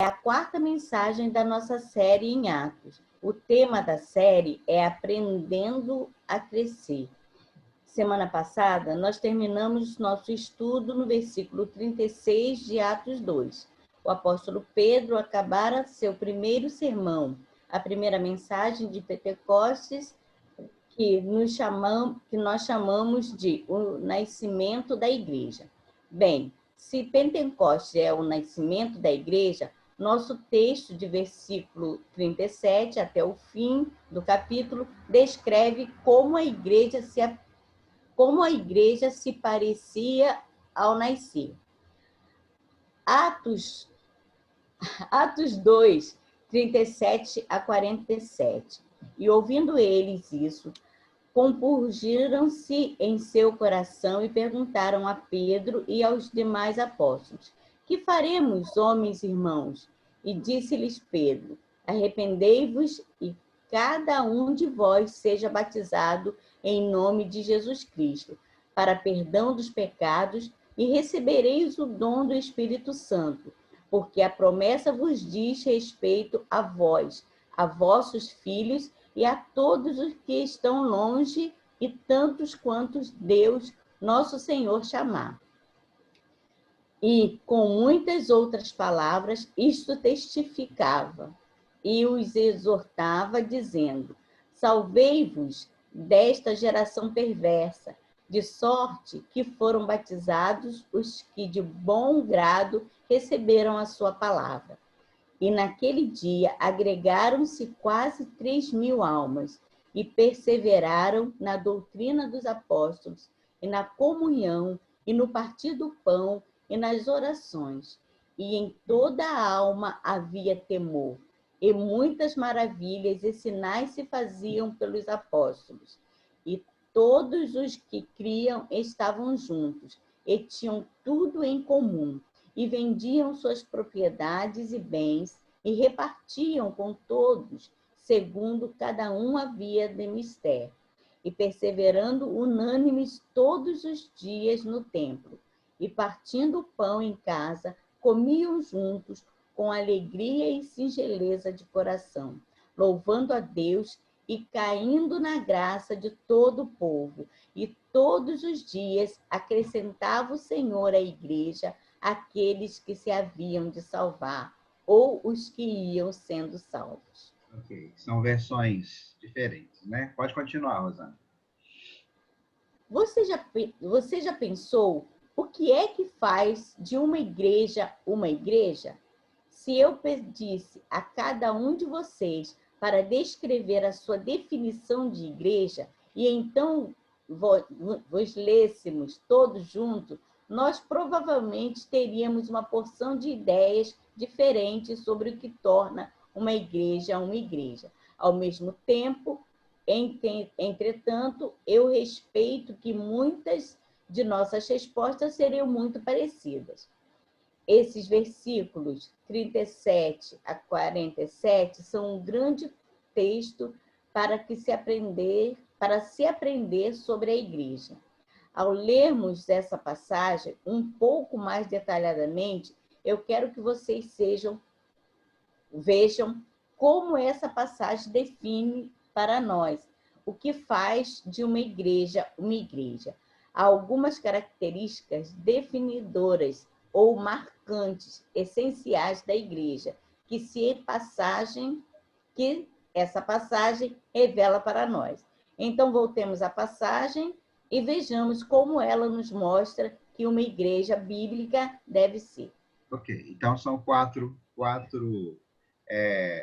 É a quarta mensagem da nossa série em Atos. O tema da série é Aprendendo a Crescer. Semana passada, nós terminamos nosso estudo no versículo 36 de Atos 2. O apóstolo Pedro acabara seu primeiro sermão, a primeira mensagem de Pentecostes, que nós chamamos de o nascimento da igreja. Bem, se Pentecostes é o nascimento da igreja, nosso texto de versículo 37 até o fim do capítulo descreve como a igreja se parecia ao nascer. Atos 2, 37 a 47. E ouvindo eles isso, compungiram-se em seu coração e perguntaram a Pedro e aos demais apóstolos: que faremos, homens e irmãos? E disse-lhes Pedro: arrependei-vos e cada um de vós seja batizado em nome de Jesus Cristo, para perdão dos pecados, e recebereis o dom do Espírito Santo, porque a promessa vos diz respeito a vós, a vossos filhos e a todos os que estão longe e tantos quantos Deus, nosso Senhor, chamar. E, com muitas outras palavras, isto testificava e os exortava, dizendo: salvei-vos desta geração perversa, de sorte que foram batizados os que de bom grado receberam a sua palavra. E naquele dia agregaram-se quase 3.000 almas e perseveraram na doutrina dos apóstolos e na comunhão e no partir do pão e nas orações. E em toda a alma havia temor, e muitas maravilhas e sinais se faziam pelos apóstolos. E todos os que criam estavam juntos e tinham tudo em comum, e vendiam suas propriedades e bens e repartiam com todos, segundo cada um havia de mister, e perseverando unânimes todos os dias no templo, e partindo o pão em casa, comiam juntos com alegria e singeleza de coração, louvando a Deus e caindo na graça de todo o povo. E todos os dias acrescentava o Senhor à igreja aqueles que se haviam de salvar, ou os que iam sendo salvos. Ok, são versões diferentes, né? Pode continuar, Rosana. Você já pensou o que é que faz de uma igreja uma igreja? Se eu pedisse a cada um de vocês para descrever a sua definição de igreja, e então vos lêssemos todos juntos, nós provavelmente teríamos uma porção de ideias diferentes sobre o que torna uma igreja uma igreja. Ao mesmo tempo, entretanto, eu respeito que muitas de nossas respostas seriam muito parecidas. Esses versículos 37 a 47 são um grande texto para se aprender sobre a igreja. Ao lermos essa passagem um pouco mais detalhadamente, eu quero que vocês vejam como essa passagem define para nós o que faz de uma igreja uma igreja. Há algumas características definidoras ou marcantes, essenciais da igreja, que essa passagem revela para nós. Então, voltemos à passagem e vejamos como ela nos mostra que uma igreja bíblica deve ser. Ok, então são quatro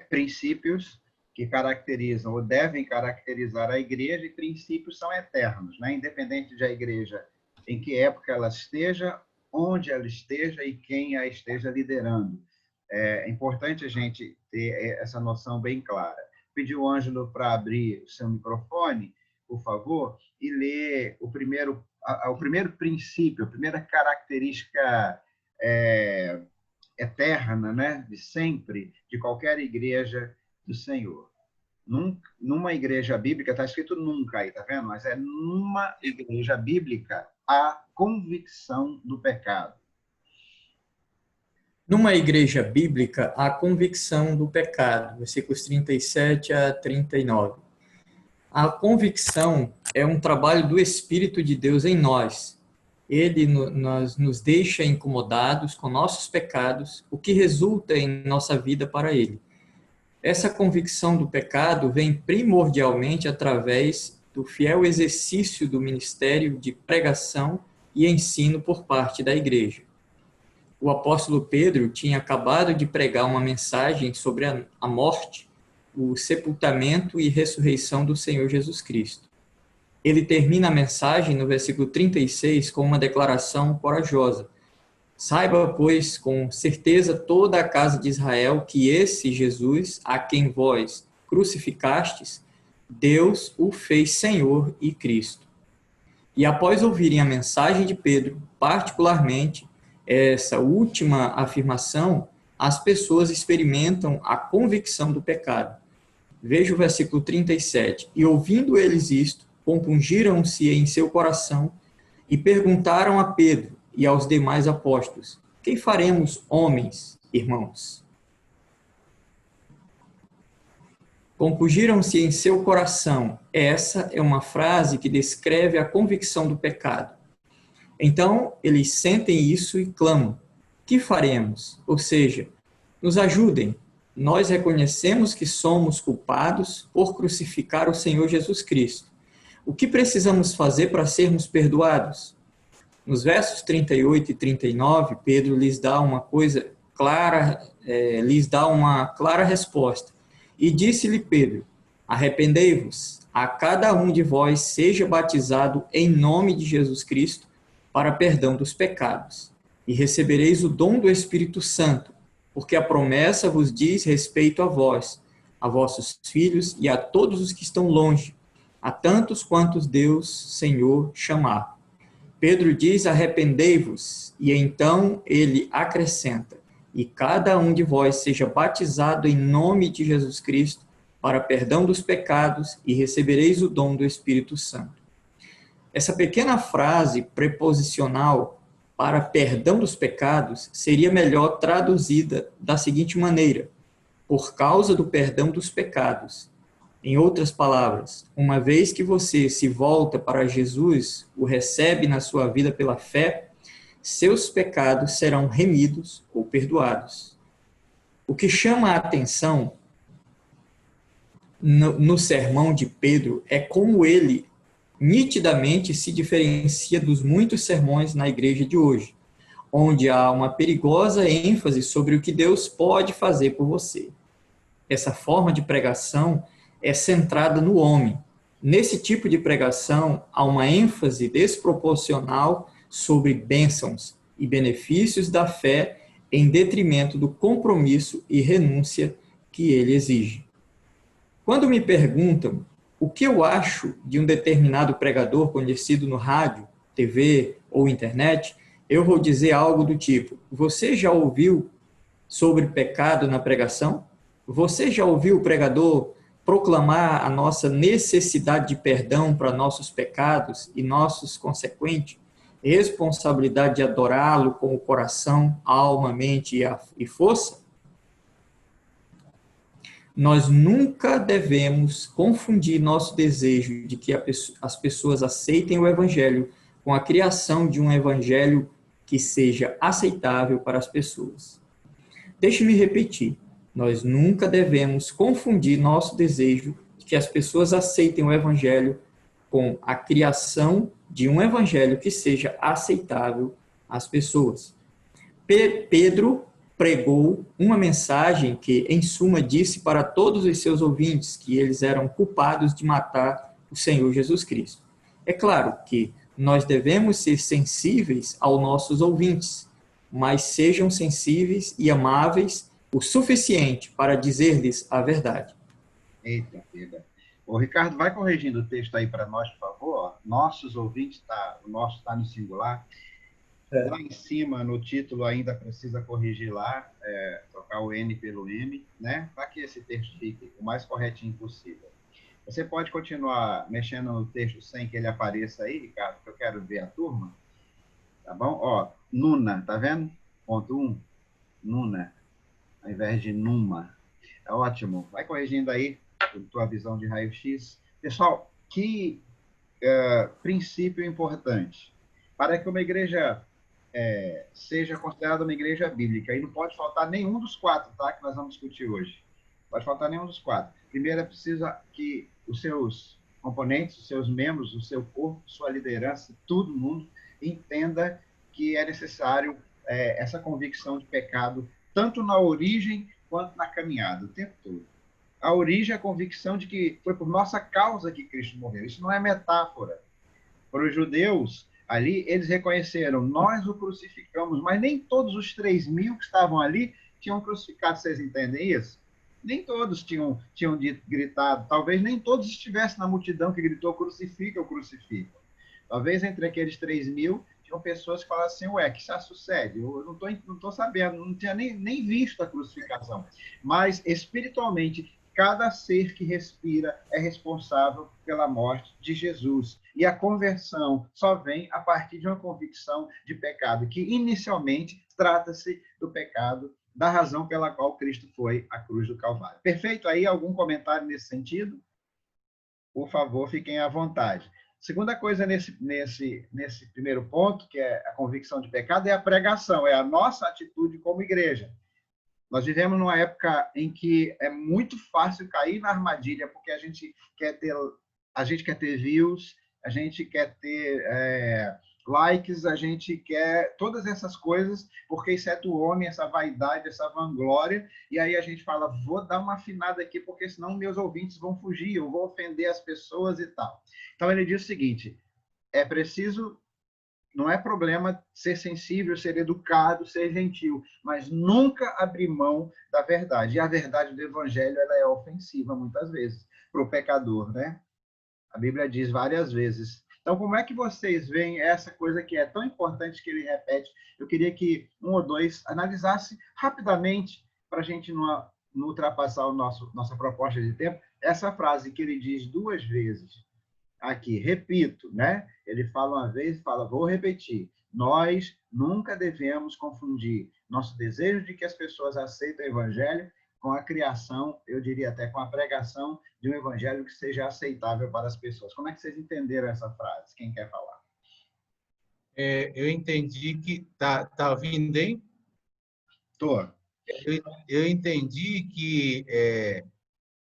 princípios que caracterizam ou devem caracterizar a igreja, e princípios são eternos, né? Independente de a igreja em que época ela esteja, onde ela esteja e quem a esteja liderando. É importante a gente ter essa noção bem clara. Pedir o Ângelo para abrir o seu microfone, por favor, e ler o primeiro princípio, a primeira característica eterna, né, de sempre, de qualquer igreja do Senhor. Numa igreja bíblica, está escrito nunca aí, tá vendo? Mas é numa igreja bíblica a convicção do pecado. Numa igreja bíblica, a convicção do pecado, versículos 37 a 39. A convicção é um trabalho do Espírito de Deus em nós. Ele nos deixa incomodados com nossos pecados, o que resulta em nossa vida para Ele. Essa convicção do pecado vem primordialmente através do fiel exercício do ministério de pregação e ensino por parte da igreja. O apóstolo Pedro tinha acabado de pregar uma mensagem sobre a morte, o sepultamento e ressurreição do Senhor Jesus Cristo. Ele termina a mensagem no versículo 36 com uma declaração corajosa. Saiba, pois, com certeza toda a casa de Israel que esse Jesus, a quem vós crucificastes, Deus o fez Senhor e Cristo. E após ouvirem a mensagem de Pedro, particularmente essa última afirmação, as pessoas experimentam a convicção do pecado. Veja o versículo 37. E ouvindo eles isto, compungiram-se em seu coração e perguntaram a Pedro e aos demais apóstolos: que faremos, homens, irmãos? Compungiram-se em seu coração. Essa é uma frase que descreve a convicção do pecado. Então, eles sentem isso e clamam: que faremos? Ou seja, nos ajudem. Nós reconhecemos que somos culpados por crucificar o Senhor Jesus Cristo. O que precisamos fazer para sermos perdoados? Nos versos 38 e 39, Pedro lhes dá uma clara resposta. E disse-lhe Pedro: arrependei-vos, a cada um de vós seja batizado em nome de Jesus Cristo para perdão dos pecados, e recebereis o dom do Espírito Santo, porque a promessa vos diz respeito a vós, a vossos filhos e a todos os que estão longe, a tantos quantos Deus, Senhor, chamar. Pedro diz: arrependei-vos, e então ele acrescenta: e cada um de vós seja batizado em nome de Jesus Cristo para perdão dos pecados, e recebereis o dom do Espírito Santo. Essa pequena frase preposicional para perdão dos pecados seria melhor traduzida da seguinte maneira: por causa do perdão dos pecados. Em outras palavras, uma vez que você se volta para Jesus, o recebe na sua vida pela fé, seus pecados serão remidos ou perdoados. O que chama a atenção no sermão de Pedro é como ele nitidamente se diferencia dos muitos sermões na igreja de hoje, onde há uma perigosa ênfase sobre o que Deus pode fazer por você. Essa forma de pregação é centrada no homem. Nesse tipo de pregação, há uma ênfase desproporcional sobre bênçãos e benefícios da fé em detrimento do compromisso e renúncia que ele exige. Quando me perguntam o que eu acho de um determinado pregador conhecido no rádio, TV ou internet, eu vou dizer algo do tipo: você já ouviu sobre pecado na pregação? Você já ouviu o pregador proclamar a nossa necessidade de perdão para nossos pecados e nossos consequentes responsabilidade de adorá-lo com o coração, alma, mente e força? Nós nunca devemos confundir nosso desejo de que as pessoas aceitem o Evangelho com a criação de um Evangelho que seja aceitável para as pessoas. Deixe-me repetir. Nós nunca devemos confundir nosso desejo de que as pessoas aceitem o Evangelho com a criação de um Evangelho que seja aceitável às pessoas. Pedro pregou uma mensagem que, em suma, disse para todos os seus ouvintes que eles eram culpados de matar o Senhor Jesus Cristo. É claro que nós devemos ser sensíveis aos nossos ouvintes, mas sejam sensíveis e amáveis o suficiente para dizer-lhes a verdade. Eita, vida. O Ricardo, vai corrigindo o texto aí para nós, por favor. Nossos ouvintes, o nosso está no singular. Lá em cima, no título, ainda precisa corrigir lá, trocar o N pelo M, né? Para que esse texto fique o mais corretinho possível. Você pode continuar mexendo no texto sem que ele apareça aí, Ricardo, que eu quero ver a turma. Tá bom? Ó, Nuna, tá vendo? Ponto 1. Nuna, ao invés de Numa. É ótimo. Vai corrigindo aí a tua visão de raio-x. Pessoal, que princípio importante. Para que uma igreja seja considerada uma igreja bíblica, e não pode faltar nenhum dos quatro, tá? Que nós vamos discutir hoje. Não pode faltar nenhum dos quatro. Primeiro, é preciso que os seus componentes, os seus membros, o seu corpo, sua liderança, todo mundo entenda que é necessário essa convicção de pecado, tanto na origem quanto na caminhada, o tempo todo. A origem é a convicção de que foi por nossa causa que Cristo morreu. Isso não é metáfora. Para os judeus, ali, eles reconheceram, nós o crucificamos, mas nem todos os 3.000 que estavam ali tinham crucificado, vocês entendem isso? Nem todos tinham gritado, talvez nem todos estivessem na multidão que gritou, crucifica ou crucifica. Talvez entre aqueles 3.000, tinham pessoas que falavam assim, ué, que isso sucede? Eu não estou sabendo, não tinha nem visto a crucificação. Mas, espiritualmente, cada ser que respira é responsável pela morte de Jesus. E a conversão só vem a partir de uma convicção de pecado, que inicialmente trata-se do pecado, da razão pela qual Cristo foi à cruz do Calvário. Perfeito? Aí algum comentário nesse sentido? Por favor, fiquem à vontade. Segunda coisa nesse primeiro ponto, que é a convicção de pecado, é a pregação, é a nossa atitude como igreja. Nós vivemos numa época em que é muito fácil cair na armadilha, porque a gente quer ter views, a gente quer ter likes, a gente quer todas essas coisas, porque isso é do homem, essa vaidade, essa vanglória, e aí a gente fala, vou dar uma afinada aqui, porque senão meus ouvintes vão fugir, eu vou ofender as pessoas e tal. Então ele diz o seguinte, é preciso... Não é problema ser sensível, ser educado, ser gentil, mas nunca abrir mão da verdade. E a verdade do evangelho ela é ofensiva, muitas vezes, para o pecador, né? A Bíblia diz várias vezes. Então, como é que vocês veem essa coisa que é tão importante que ele repete? Eu queria que um ou dois analisasse rapidamente, para a gente não ultrapassar nossa proposta de tempo, essa frase que ele diz 2 vezes. Aqui, repito, né? Ele fala uma vez e fala, vou repetir. Nós nunca devemos confundir nosso desejo de que as pessoas aceitem o evangelho com a criação, eu diria até com a pregação de um evangelho que seja aceitável para as pessoas. Como é que vocês entenderam essa frase? Quem quer falar? Eu entendi que... Tá ouvindo, hein? Tô. Eu entendi que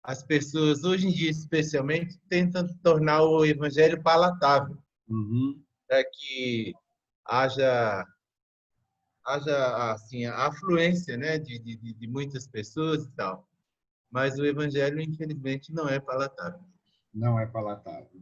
as pessoas, hoje em dia, especialmente, tentam tornar o evangelho palatável, para que haja assim, a afluência, né, de muitas pessoas e tal. Mas o evangelho, infelizmente, não é palatável. Não é palatável.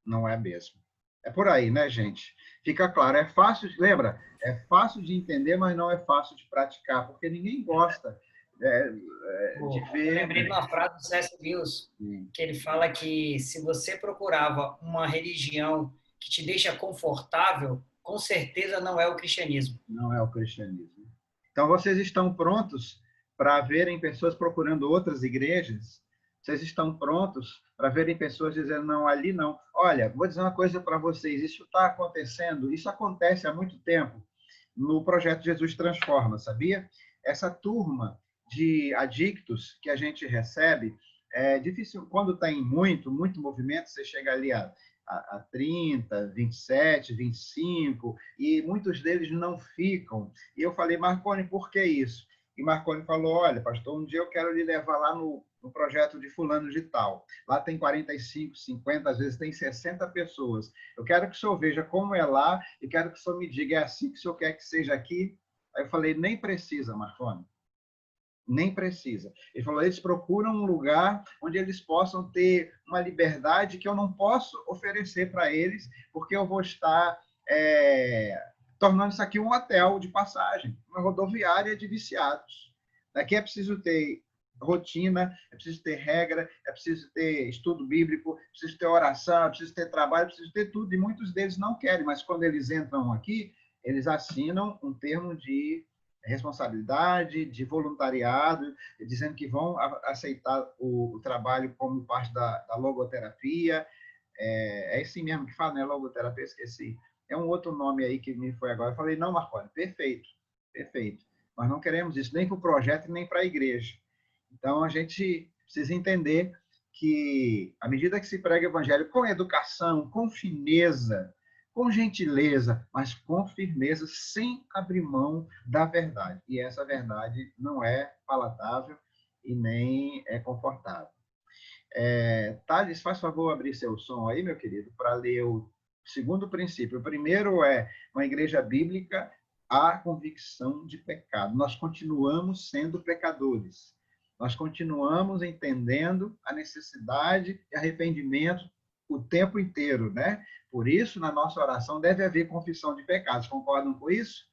Não é mesmo. É por aí, né, gente? Fica claro, é fácil, lembra? É fácil de entender, mas não é fácil de praticar, porque ninguém gosta de ver... Eu lembrei de uma frase do C.S. Lewis, que ele fala que se você procurava uma religião que te deixa confortável, com certeza não é o cristianismo. Não é o cristianismo. Então, vocês estão prontos para verem pessoas procurando outras igrejas? Vocês estão prontos para verem pessoas dizendo, não, ali não. Olha, vou dizer uma coisa para vocês, isso está acontecendo, isso acontece há muito tempo no projeto Jesus Transforma, sabia? Essa turma de adictos que a gente recebe, é difícil, quando tem muito movimento, você chega ali a 30, 27, 25, e muitos deles não ficam. E eu falei, Marconi, por que isso? E Marconi falou, olha, pastor, um dia eu quero lhe levar lá no projeto de fulano de tal. Lá tem 45, 50, às vezes tem 60 pessoas. Eu quero que o senhor veja como é lá e quero que o senhor me diga, é assim que o senhor quer que seja aqui? Aí eu falei, nem precisa, Marconi. Nem precisa. Ele falou, eles procuram um lugar onde eles possam ter uma liberdade que eu não posso oferecer para eles, porque eu vou estar tornando isso aqui um hotel de passagem, uma rodoviária de viciados. Daqui é preciso ter rotina, é preciso ter regra, é preciso ter estudo bíblico, é preciso ter oração, é preciso ter trabalho, é preciso ter tudo, e muitos deles não querem, mas quando eles entram aqui, eles assinam um termo de responsabilidade, de voluntariado, dizendo que vão aceitar o trabalho como parte da logoterapia. É assim mesmo que fala, né? Logoterapia, esqueci. É um outro nome aí que me foi agora. Eu falei, não, Marconi, perfeito, perfeito. Nós não queremos isso nem para o projeto nem para a igreja. Então, a gente precisa entender que, à medida que se prega o evangelho com educação, com fineza, com gentileza, mas com firmeza, sem abrir mão da verdade. E essa verdade não é palatável e nem é confortável. Thales, faz favor abrir seu som aí, meu querido, para ler o segundo princípio. O primeiro é, uma igreja bíblica, a convicção de pecado. Nós continuamos sendo pecadores. Nós continuamos entendendo a necessidade de arrependimento o tempo inteiro, né? Por isso, na nossa oração deve haver confissão de pecados. Concordam com isso?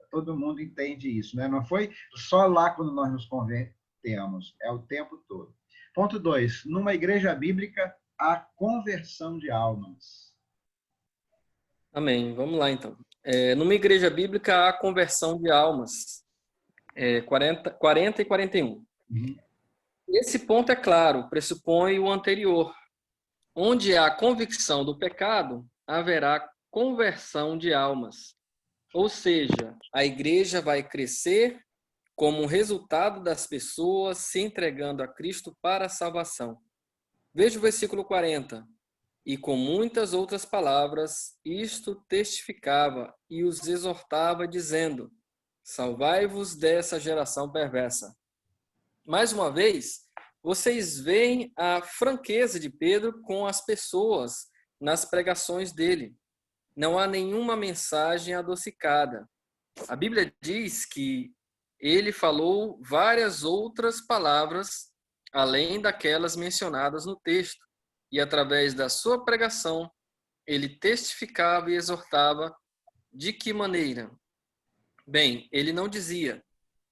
Todo mundo entende isso, né? Não foi só lá quando nós nos convertemos, é o tempo todo. Ponto 2. Numa igreja bíblica, a conversão de almas. Amém. Vamos lá, então. Numa igreja bíblica, há conversão de almas. 40 e 41. Uhum. Esse ponto é claro, pressupõe o anterior. Onde há convicção do pecado, haverá conversão de almas. Ou seja, a igreja vai crescer como resultado das pessoas se entregando a Cristo para a salvação. Veja o versículo 40. E com muitas outras palavras, isto testificava e os exortava, dizendo: salvai-vos dessa geração perversa. Mais uma vez, vocês veem a franqueza de Pedro com as pessoas nas pregações dele. Não há nenhuma mensagem adocicada. A Bíblia diz que ele falou várias outras palavras, além daquelas mencionadas no texto. E através da sua pregação, ele testificava e exortava. De que maneira? Bem, ele não dizia: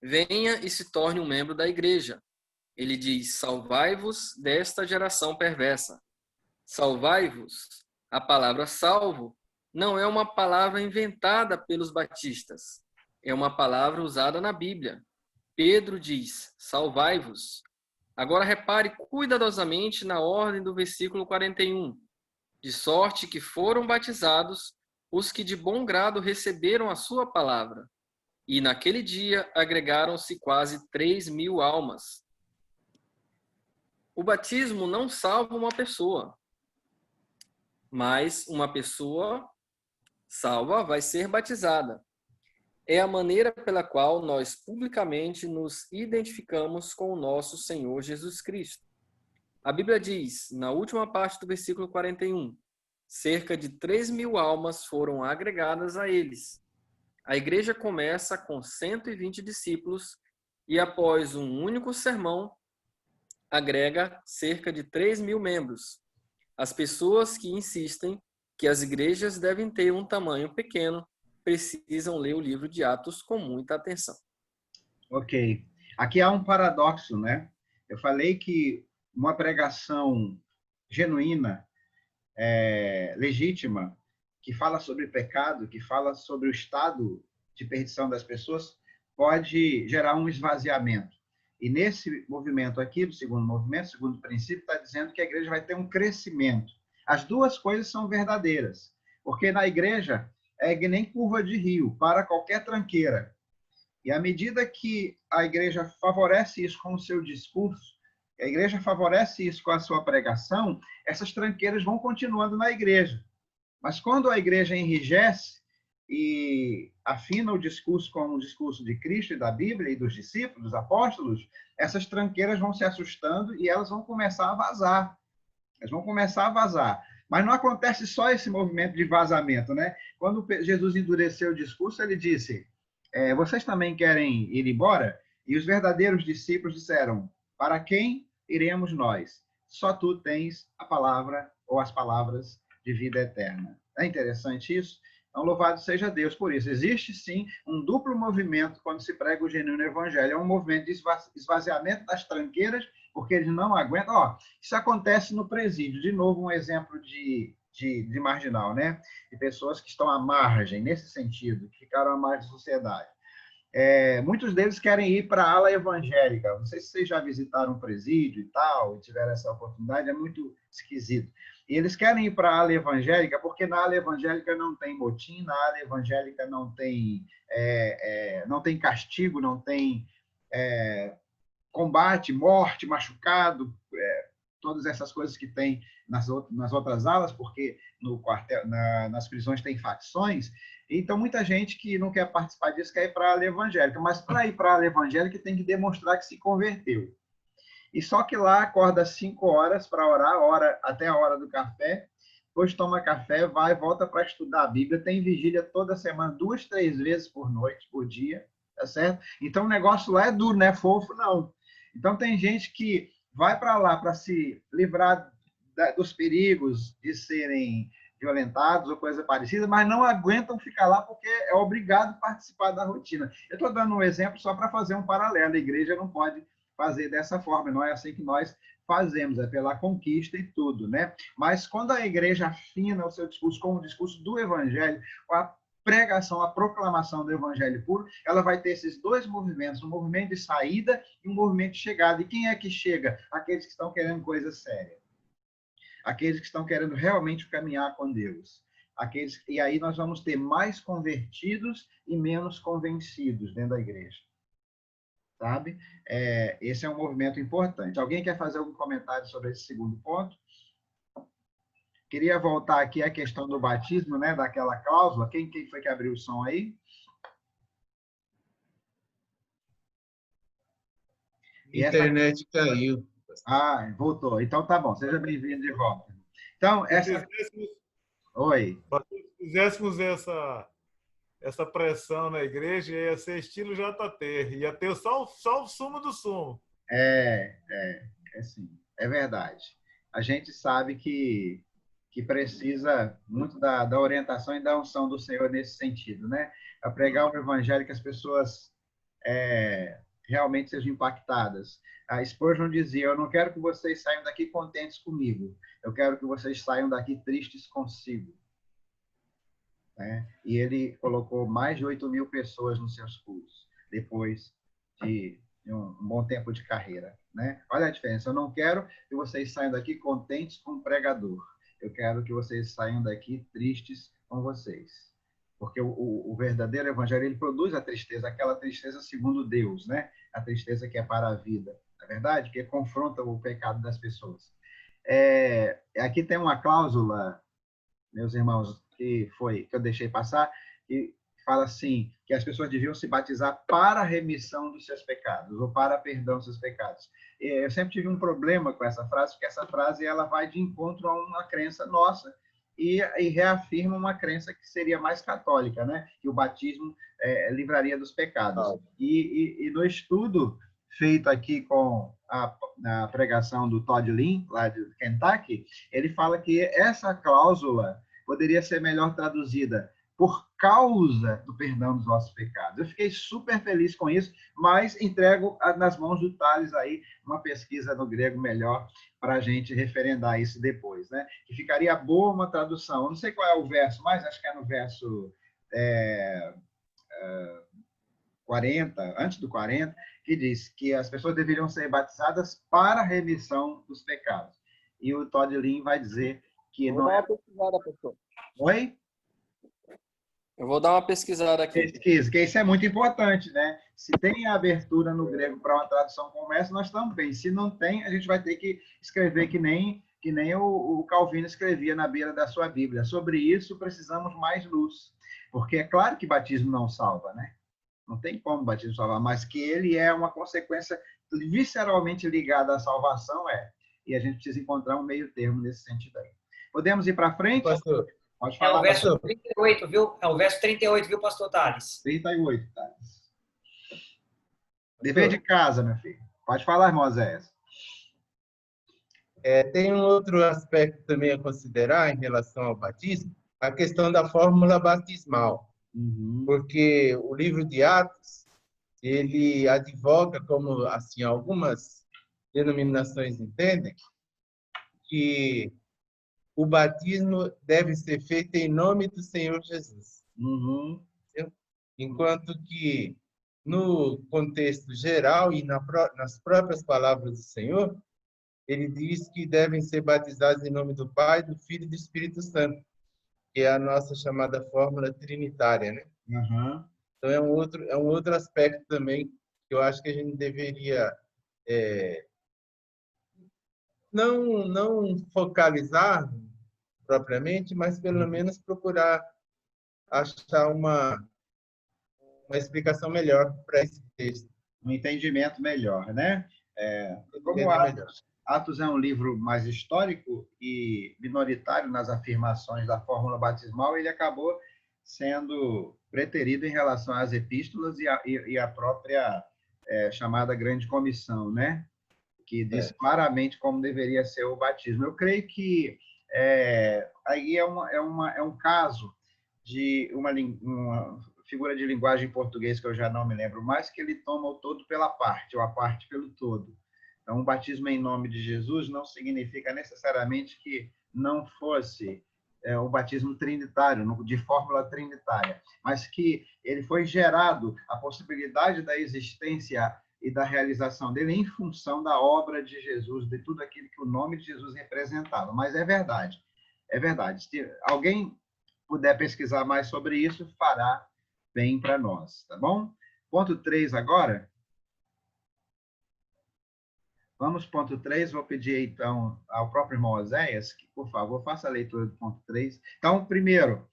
venha e se torne um membro da igreja. Ele diz: salvai-vos desta geração perversa. Salvai-vos. A palavra salvo não é uma palavra inventada pelos batistas. É uma palavra usada na Bíblia. Pedro diz: salvai-vos. Agora repare cuidadosamente na ordem do versículo 41. De sorte que foram batizados os que de bom grado receberam a sua palavra. E naquele dia agregaram-se quase 3.000 almas. O batismo não salva uma pessoa, mas uma pessoa salva vai ser batizada. É a maneira pela qual nós publicamente nos identificamos com o nosso Senhor Jesus Cristo. A Bíblia diz, na última parte do versículo 41, cerca de 3.000 almas foram agregadas a eles. A igreja começa com 120 discípulos e, após um único sermão, agrega cerca de 3.000 membros. As pessoas que insistem que as igrejas devem ter um tamanho pequeno precisam ler o livro de Atos com muita atenção. Ok. Aqui há um paradoxo, né? Eu falei que uma pregação genuína, legítima, que fala sobre pecado, que fala sobre o estado de perdição das pessoas, pode gerar um esvaziamento. E nesse movimento aqui, do segundo movimento, segundo princípio, está dizendo que a igreja vai ter um crescimento. As duas coisas são verdadeiras, porque na igreja é que nem curva de rio, para qualquer tranqueira. E à medida que a igreja favorece isso com o seu discurso, a igreja favorece isso com a sua pregação, essas tranqueiras vão continuando na igreja. Mas quando a igreja enrijece e afina o discurso com o discurso de Cristo e da Bíblia e dos discípulos, dos apóstolos, essas tranqueiras vão se assustando e elas vão começar a vazar. Elas vão começar a vazar. Mas não acontece só esse movimento de vazamento, né? Quando Jesus endureceu o discurso, ele disse: vocês também querem ir embora? E os verdadeiros discípulos disseram: para quem iremos nós? Só tu tens a palavra ou as palavras de vida eterna. É interessante isso? Então, louvado seja Deus por isso. Existe, sim, um duplo movimento quando se prega o genuíno evangelho. É um movimento de esvaziamento das tranqueiras, porque eles não aguentam. Isso acontece no presídio. De novo, um exemplo de marginal, né? De pessoas que estão à margem, nesse sentido, que ficaram à margem da sociedade. muitos deles querem ir para a ala evangélica. Não sei se vocês já visitaram um presídio e tal, e tiveram essa oportunidade, é muito esquisito. E eles querem ir para a ala evangélica porque na ala evangélica não tem motim, na ala evangélica não tem castigo, não tem combate, morte, machucado, todas essas coisas que tem nas outras alas, porque no quartel, nas prisões tem facções. Então, muita gente que não quer participar disso quer ir para a ala evangélica, mas para ir para a ala evangélica tem que demonstrar que se converteu. E só que lá acorda às 5 horas para orar, até a hora do café, depois toma café, vai, volta para estudar a Bíblia, tem vigília toda semana, 2, 3 vezes por noite, por dia, tá certo? Então, o negócio lá é duro, não é fofo, não. Então, tem gente que vai para lá para se livrar dos perigos de serem violentados ou coisa parecida, mas não aguentam ficar lá porque é obrigado a participar da rotina. Eu estou dando um exemplo só para fazer um paralelo. A igreja não pode fazer dessa forma, não é assim que nós fazemos, é pela conquista e tudo, né? Mas quando a igreja afina o seu discurso com o discurso do evangelho, com a pregação, a proclamação do evangelho puro, ela vai ter esses dois movimentos, um movimento de saída e um movimento de chegada. E quem é que chega? Aqueles que estão querendo coisa séria. Aqueles que estão querendo realmente caminhar com Deus. E aí nós vamos ter mais convertidos e menos convencidos dentro da igreja. Sabe? Esse é um movimento importante. Alguém quer fazer algum comentário sobre esse segundo ponto? Queria voltar aqui à questão do batismo, né, daquela cláusula. Quem foi que abriu o som aí? Internet caiu. Voltou. Então tá bom. Seja bem-vindo de volta. Então, Oi. Se fizéssemos essa pressão na igreja, ia ser estilo JT. Ia ter só o sumo do sumo. Sim. É verdade. A gente sabe que precisa muito da orientação e da unção do Senhor nesse sentido, né? A pregar um evangelho que as pessoas realmente sejam impactadas. A Spurgeon dizia: eu não quero que vocês saiam daqui contentes comigo, eu quero que vocês saiam daqui tristes consigo. Né? E ele colocou mais de 8.000 pessoas nos seus cursos, depois de um bom tempo de carreira. Né? Olha a diferença, eu não quero que vocês saiam daqui contentes com o pregador, eu quero que vocês saiam daqui tristes com vocês. Porque o verdadeiro evangelho, ele produz a tristeza, aquela tristeza segundo Deus, né? A tristeza que é para a vida, não é verdade? Que confronta o pecado das pessoas. Aqui tem uma cláusula, meus irmãos, que eu deixei passar, que fala assim, que as pessoas deviam se batizar para a remissão dos seus pecados, ou para perdão dos seus pecados. Eu sempre tive um problema com essa frase, porque essa frase ela vai de encontro a uma crença nossa, e reafirma uma crença que seria mais católica, né? Que o batismo livraria dos pecados. E no estudo feito aqui com a pregação do Todd Lynn, lá de Kentucky, ele fala que essa cláusula poderia ser melhor traduzida por causa do perdão dos nossos pecados. Eu fiquei super feliz com isso, mas entrego nas mãos do Thales aí uma pesquisa no grego melhor para a gente referendar isso depois, né? Que ficaria boa uma tradução. Eu não sei qual é o verso, mas acho que é no verso 40, antes do 40, que diz que as pessoas deveriam ser batizadas para a remissão dos pecados. E o Todd Lynn vai dizer que não é... Vou dar uma pesquisada, pastor. Oi? Eu vou dar uma pesquisada aqui. Pesquisa, que isso é muito importante, né? Se tem abertura no grego para uma tradução como essa, nós estamos bem. Se não tem, a gente vai ter que escrever que nem o Calvino escrevia na beira da sua Bíblia. Sobre isso, precisamos mais luz. Porque é claro que batismo não salva, né? Não tem como o batismo salvar, mas que ele é uma consequência visceralmente ligada à salvação, E a gente precisa encontrar um meio termo nesse sentido aí. Podemos ir para frente? Pastor. Pode falar, o verso 38, viu? É o verso 38, viu, pastor Thales? 38, Thales. Dever de casa, meu filho. Pode falar, irmão Zéias. Tem um outro aspecto também a considerar em relação ao batismo, a questão da fórmula batismal. Porque o livro de Atos, ele advoga, como assim algumas denominações entendem, que o batismo deve ser feito em nome do Senhor Jesus. Enquanto que no contexto geral e nas próprias palavras do Senhor, ele diz que devem ser batizados em nome do Pai, do Filho e do Espírito Santo, que é a nossa chamada fórmula trinitária, né? Uhum. Então, é um outro aspecto também que eu acho que a gente deveria não focalizar propriamente, mas pelo menos procurar achar uma explicação melhor para esse texto. Um entendimento melhor, né? Como Melhor. Atos é um livro mais histórico e minoritário nas afirmações da fórmula batismal, ele acabou sendo preterido em relação às epístolas e a própria chamada Grande Comissão, né? Que diz claramente como deveria ser o batismo. Eu creio que aí é um caso de uma figura de linguagem em português que eu já não me lembro mais, que ele toma o todo pela parte, ou a parte pelo todo. Então, o batismo em nome de Jesus não significa necessariamente que não fosse o batismo trinitário, de fórmula trinitária, mas que ele foi gerado, a possibilidade da existência e da realização dele em função da obra de Jesus, de tudo aquilo que o nome de Jesus representava. Mas é verdade, é verdade. Se alguém puder pesquisar mais sobre isso, fará bem para nós, tá bom? Ponto 3 agora. Vamos ponto 3, vou pedir então ao próprio irmão Oséias que, por favor, faça a leitura do ponto 3. Então, primeiro,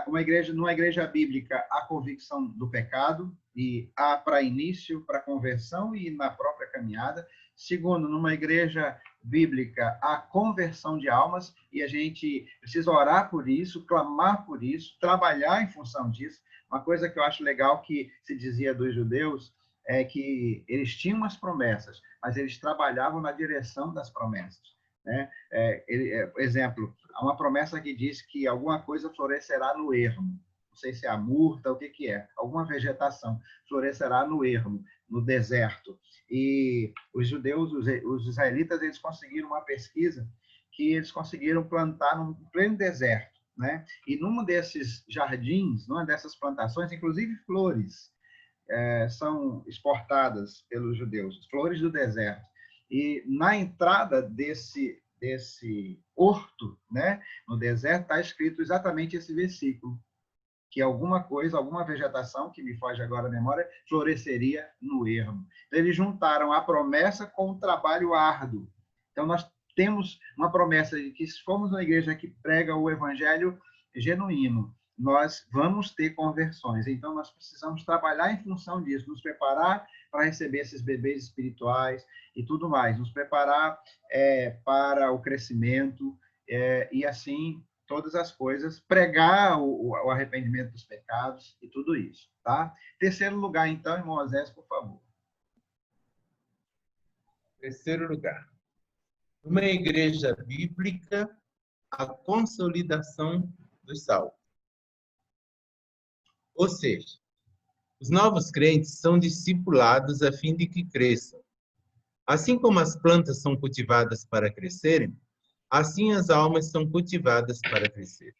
numa igreja bíblica, há convicção do pecado e há para início, para conversão e na própria caminhada. Segundo, numa igreja bíblica, há conversão de almas e a gente precisa orar por isso, clamar por isso, trabalhar em função disso. Uma coisa que eu acho legal que se dizia dos judeus é que eles tinham as promessas, mas eles trabalhavam na direção das promessas, né? Exemplo, há uma promessa que diz que alguma coisa florescerá no ermo. Não sei se é a murta, o que é. Alguma vegetação florescerá no ermo, no deserto. E os judeus, os israelitas, eles conseguiram uma pesquisa que eles conseguiram plantar num pleno deserto, né? E num desses jardins, numa dessas plantações, inclusive flores, são exportadas pelos judeus, flores do deserto. E na entrada desse horto, né, no deserto, está escrito exatamente esse versículo, que alguma coisa, alguma vegetação, que me foge agora a memória, floresceria no ermo. Então, eles juntaram a promessa com o trabalho árduo. Então, nós temos uma promessa de que, se formos uma igreja que prega o evangelho genuíno, nós vamos ter conversões. Então, nós precisamos trabalhar em função disso, nos preparar para receber esses bebês espirituais e tudo mais, nos preparar para o crescimento e, assim, todas as coisas, pregar o arrependimento dos pecados e tudo isso, tá? Terceiro lugar, então, irmão Osés, por favor. Terceiro lugar. Uma igreja bíblica, a consolidação dos salvos. Ou seja, os novos crentes são discipulados a fim de que cresçam. Assim como as plantas são cultivadas para crescerem, assim as almas são cultivadas para crescer.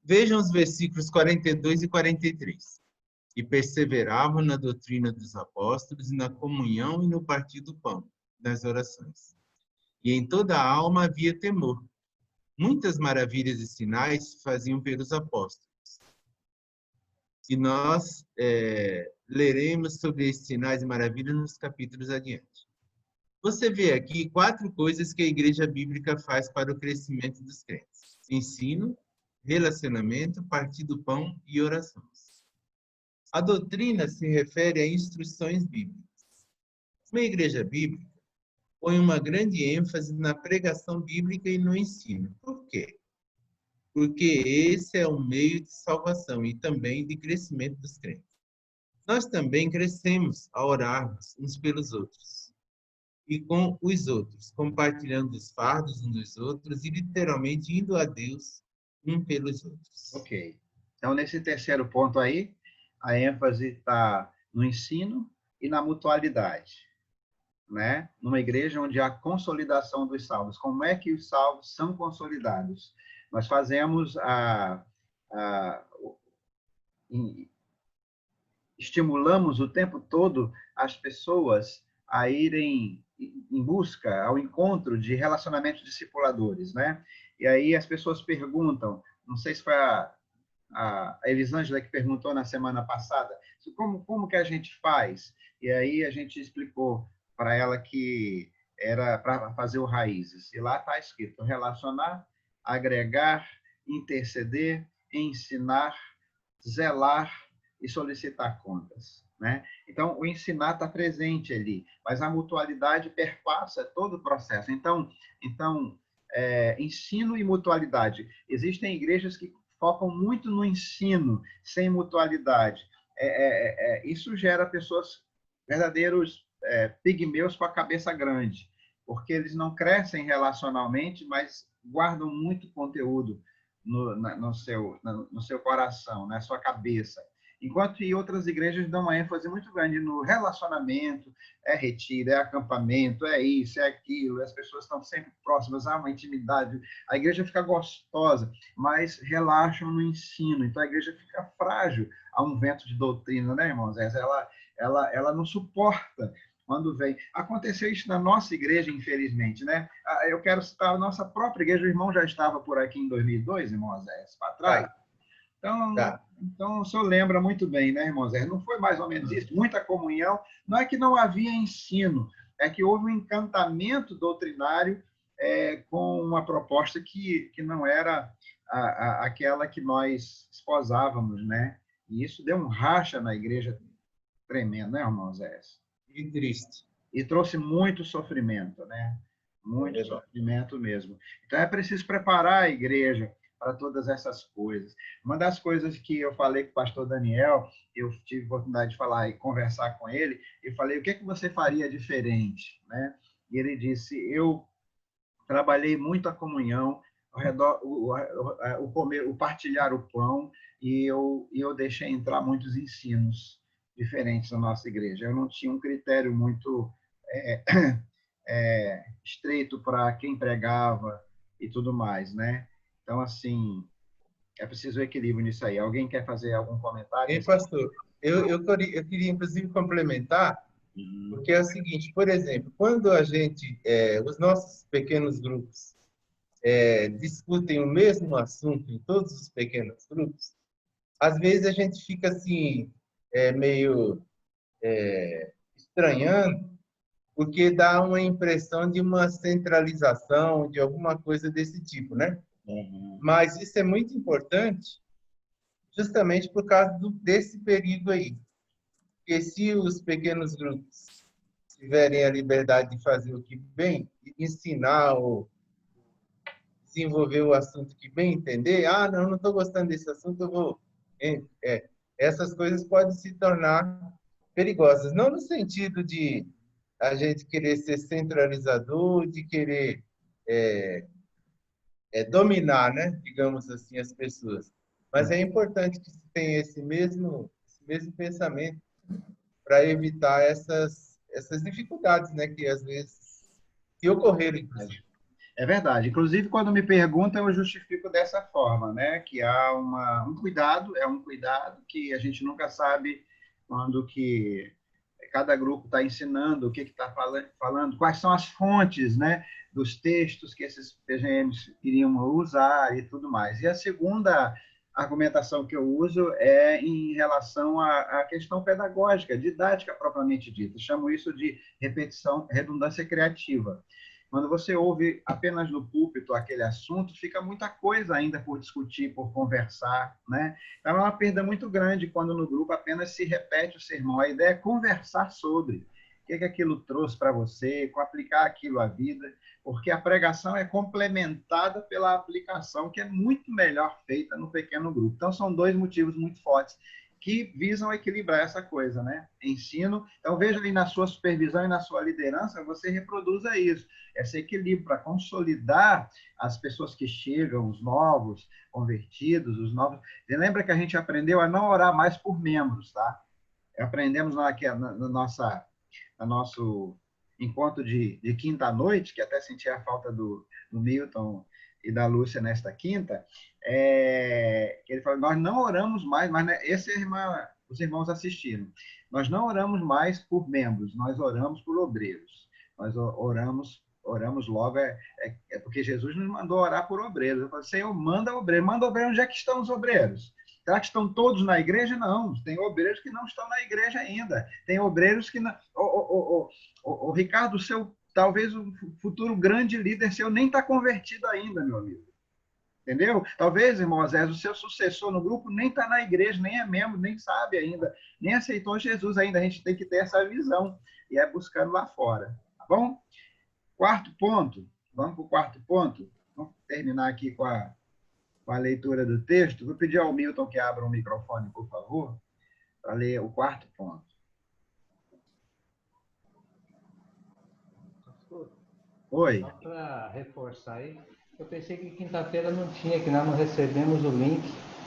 Vejam os versículos 42 e 43. E perseveravam na doutrina dos apóstolos, e na comunhão e no partir do pão, nas orações. E em toda a alma havia temor. Muitas maravilhas e sinais faziam pelos apóstolos. E nós leremos sobre esses sinais e maravilhas nos capítulos adiante. Você vê aqui 4 coisas que a igreja bíblica faz para o crescimento dos crentes: ensino, relacionamento, partir do pão e orações. A doutrina se refere a instruções bíblicas. Uma igreja bíblica põe uma grande ênfase na pregação bíblica e no ensino. Por quê? Porque esse é um meio de salvação e também de crescimento dos crentes. Nós também crescemos a orarmos uns pelos outros e com os outros, compartilhando os fardos uns dos outros e literalmente indo a Deus um pelos outros. Ok. Então, nesse terceiro ponto aí, a ênfase está no ensino e na mutualidade, né? Numa igreja onde há consolidação dos salvos. Como é que os salvos são consolidados? Nós fazemos estimulamos o tempo todo as pessoas a irem em busca, ao encontro de relacionamentos discipuladores, né? E aí as pessoas perguntam, não sei se foi a Elisângela que perguntou na semana passada, como que a gente faz? E aí a gente explicou para ela que era para fazer o Raízes. E lá está escrito relacionar, agregar, interceder, ensinar, zelar e solicitar contas, né? Então, o ensinar está presente ali, mas a mutualidade perpassa todo o processo. Então ensino e mutualidade. Existem igrejas que focam muito no ensino, sem mutualidade. Isso gera pessoas, verdadeiros pigmeus com a cabeça grande, porque eles não crescem relacionalmente, mas guardam muito conteúdo no seu coração, na sua cabeça. Enquanto em outras igrejas dão uma ênfase muito grande no relacionamento, retiro, acampamento, isso, aquilo, as pessoas estão sempre próximas, há uma intimidade, a igreja fica gostosa, mas relaxam no ensino, então a igreja fica frágil a um vento de doutrina, né, irmãos? Ela não suporta quando vem. Aconteceu isso na nossa igreja, infelizmente, né? Eu quero citar a nossa própria igreja, o irmão já estava por aqui em 2002, irmão Zé, para trás. Então, o senhor lembra muito bem, né, irmão Zé? Não foi mais ou menos isso? Muita comunhão. Não é que não havia ensino, é que houve um encantamento doutrinário com uma proposta que não era aquela que nós esposávamos, né? E isso deu um racha na igreja tremendo, né, irmão Zé? Que triste. E trouxe muito sofrimento, né? Muito sofrimento mesmo. Então, é preciso preparar a igreja para todas essas coisas. Uma das coisas que eu falei com o pastor Daniel, eu tive a oportunidade de falar e conversar com ele, e falei, o que você faria diferente? Né? E ele disse, eu trabalhei muito a comunhão, ao redor, o partilhar o pão, e eu deixei entrar muitos ensinos diferentes na nossa igreja. Eu não tinha um critério muito estreito para quem pregava e tudo mais, né? Então, assim, é preciso equilíbrio nisso aí. Alguém quer fazer algum comentário? Ei, pastor, eu queria, inclusive, complementar, porque é o seguinte, por exemplo, quando a gente, os nossos pequenos grupos discutem o mesmo assunto em todos os pequenos grupos, às vezes a gente fica assim, meio estranhando, porque dá uma impressão de uma centralização, de alguma coisa desse tipo, né? Mas isso é muito importante, justamente por causa desse perigo aí. Porque se os pequenos grupos tiverem a liberdade de fazer o que bem, ensinar ou desenvolver o assunto que bem entender, não estou gostando desse assunto, eu vou... essas coisas podem se tornar perigosas. Não no sentido de a gente querer ser centralizador, de querer dominar, né? Digamos assim, as pessoas. Mas é importante que se tenha esse mesmo pensamento para evitar essas dificuldades, né? Que às vezes se ocorreram, inclusive. É verdade. Inclusive, quando me perguntam, eu justifico dessa forma, né? Que há um cuidado, um cuidado que a gente nunca sabe quando que cada grupo está ensinando, o que está falando, quais são as fontes, né, dos textos que esses PGMs iriam usar e tudo mais. E a segunda argumentação que eu uso é em relação à questão pedagógica, didática propriamente dita. Chamo isso de repetição, redundância criativa. Quando você ouve apenas no púlpito aquele assunto, fica muita coisa ainda por discutir, por conversar, né? Então, é uma perda muito grande quando no grupo apenas se repete o sermão. A ideia é conversar sobre o que aquilo trouxe para você, aplicar aquilo à vida, porque a pregação é complementada pela aplicação, que é muito melhor feita no pequeno grupo. Então, são dois motivos muito fortes que visam equilibrar essa coisa, né? Ensino. Então, veja aí na sua supervisão e na sua liderança, você reproduza isso, esse equilíbrio para consolidar as pessoas que chegam, os novos convertidos, os novos... Você lembra que a gente aprendeu a não orar mais por membros, tá? Aprendemos no nosso encontro de quinta-noite, que até senti a falta do Milton e da Lúcia nesta quinta, ele falou, nós não oramos mais, mas né, essa é a irmã os irmãos assistiram. Nós não oramos mais por membros, nós oramos por obreiros. Nós oramos logo, é porque Jesus nos mandou orar por obreiros. Eu falei, Senhor, manda obreiro. Onde é que estão os obreiros? Será que estão todos na igreja? Não, tem obreiros que não estão na igreja ainda. Tem obreiros que não... O Ricardo, talvez o futuro grande líder seu nem está convertido ainda, meu amigo. Entendeu? Talvez, irmão Zé, o seu sucessor no grupo nem está na igreja, nem é membro, nem sabe ainda, nem aceitou Jesus ainda. A gente tem que ter essa visão e é buscando lá fora. Tá bom? Quarto ponto. Vamos para o quarto ponto. Vamos terminar aqui com a leitura do texto. Vou pedir ao Milton que abra o microfone, por favor, para ler o quarto ponto. Oi. Só para reforçar aí, eu pensei que quinta-feira não tinha, que nós não recebemos o link.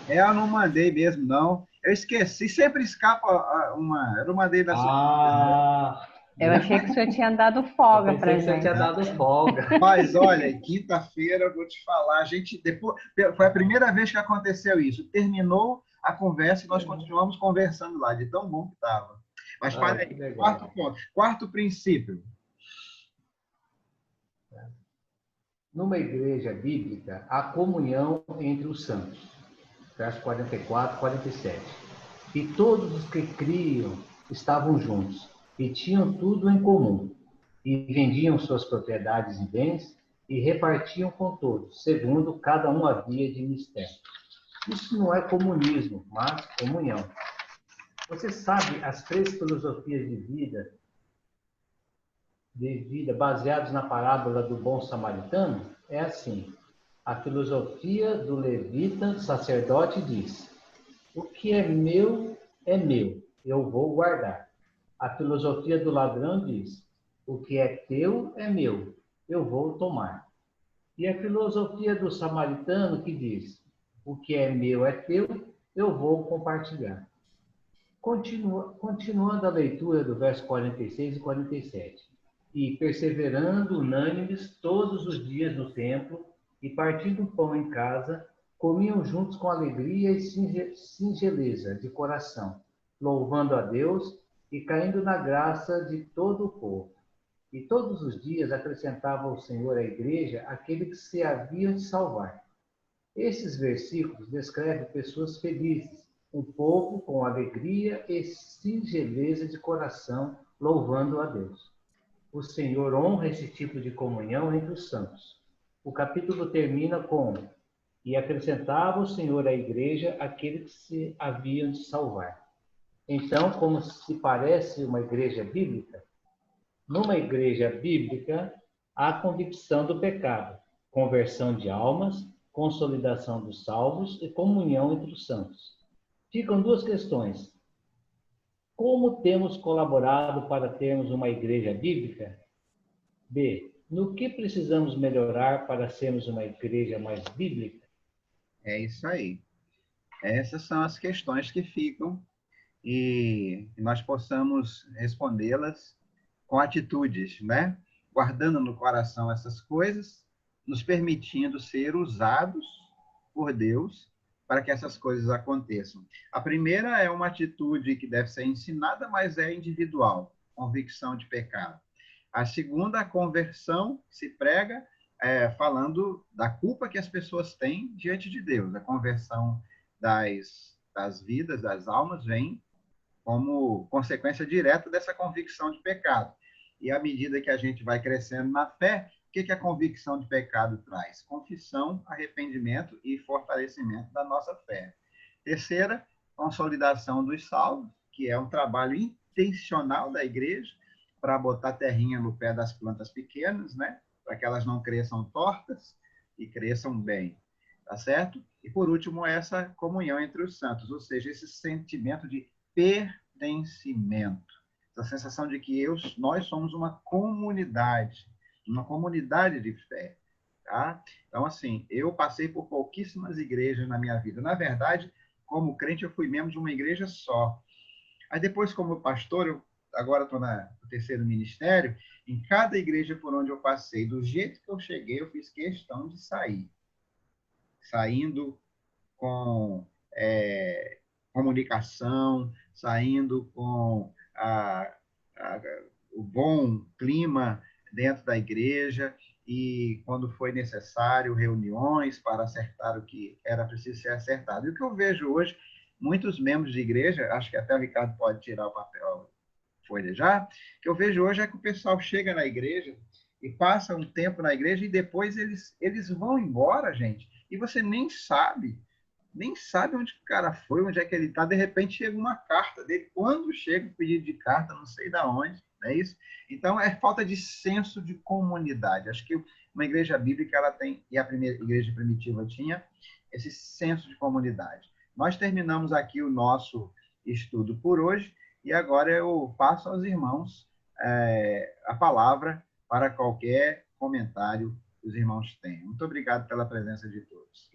Eu não mandei mesmo, não. Eu esqueci, sempre escapa uma. Eu não mandei da sua. Eu achei que o senhor tinha dado folga para gente. Eu tinha dado folga. Mas, olha, quinta-feira, eu vou te falar, foi a primeira vez que aconteceu isso. Terminou a conversa e nós continuamos conversando lá, de tão bom que estava. Mas, para aí, quarto ponto. Quarto princípio. Numa igreja bíblica, há comunhão entre os santos. Verso 44, 47. E todos os que criam estavam juntos, e tinham tudo em comum, e vendiam suas propriedades e bens, e repartiam com todos, segundo cada um havia de mistério. Isso não é comunismo, mas comunhão. Você sabe as 3 filosofias de vida baseados na parábola do bom samaritano? É assim: a filosofia do levita sacerdote diz: o que é meu, eu vou guardar. A filosofia do ladrão diz: o que é teu é meu, eu vou tomar. E a filosofia do samaritano que diz: o que é meu é teu, eu vou compartilhar. Continuando a leitura do verso 46 e 47. E perseverando unânimes todos os dias no templo, e partindo o pão em casa, comiam juntos com alegria e singeleza de coração, louvando a Deus e caindo na graça de todo o povo. E todos os dias acrescentava o Senhor à igreja aquele que se havia de salvar. Esses versículos descrevem pessoas felizes, um povo com alegria e singeleza de coração, louvando a Deus. O Senhor honra esse tipo de comunhão entre os santos. O capítulo termina com: e acrescentava o Senhor à igreja aqueles que se haviam de salvar. Então, como se parece uma igreja bíblica? Numa igreja bíblica, há convicção do pecado, conversão de almas, consolidação dos salvos e comunhão entre os santos. Ficam 2 questões. Como temos colaborado para termos uma igreja bíblica? B. No que precisamos melhorar para sermos uma igreja mais bíblica? É isso aí. Essas são as questões que ficam e nós possamos respondê-las com atitudes, né? Guardando no coração essas coisas, nos permitindo ser usados por Deus para que essas coisas aconteçam. A primeira é uma atitude que deve ser ensinada, mas é individual, convicção de pecado. A segunda, a conversão, se prega falando da culpa que as pessoas têm diante de Deus. A conversão das vidas, das almas, vem como consequência direta dessa convicção de pecado. E à medida que a gente vai crescendo na fé, o que a convicção de pecado traz? Confissão, arrependimento e fortalecimento da nossa fé. Terceira, consolidação dos salvos, que é um trabalho intencional da igreja para botar terrinha no pé das plantas pequenas, né? Para que elas não cresçam tortas e cresçam bem, tá certo? E por último, essa comunhão entre os santos, ou seja, esse sentimento de pertencimento, essa sensação de que nós somos uma comunidade de fé, tá? Então, assim, eu passei por pouquíssimas igrejas na minha vida. Na verdade, como crente, eu fui membro de uma igreja só. Aí depois, como pastor, agora estou no 3º ministério, em cada igreja por onde eu passei, do jeito que eu cheguei, eu fiz questão de sair. Saindo com comunicação, saindo com o bom clima dentro da igreja, e quando foi necessário, reuniões para acertar o que era preciso ser acertado. E o que eu vejo hoje, muitos membros de igreja, acho que até o Ricardo pode tirar o papel, folha já, que eu vejo hoje é que o pessoal chega na igreja e passa um tempo na igreja e depois eles vão embora, gente, e você nem sabe onde o cara foi, onde é que ele está. De repente chega uma carta dele. Quando chega o pedido de carta, não sei de onde, não é isso? Então, é falta de senso de comunidade. Acho que uma igreja bíblica, ela tem, e a primeira igreja primitiva tinha, esse senso de comunidade. Nós terminamos aqui o nosso estudo por hoje, e agora eu passo aos irmãos a palavra para qualquer comentário que os irmãos tenham. Muito obrigado pela presença de todos.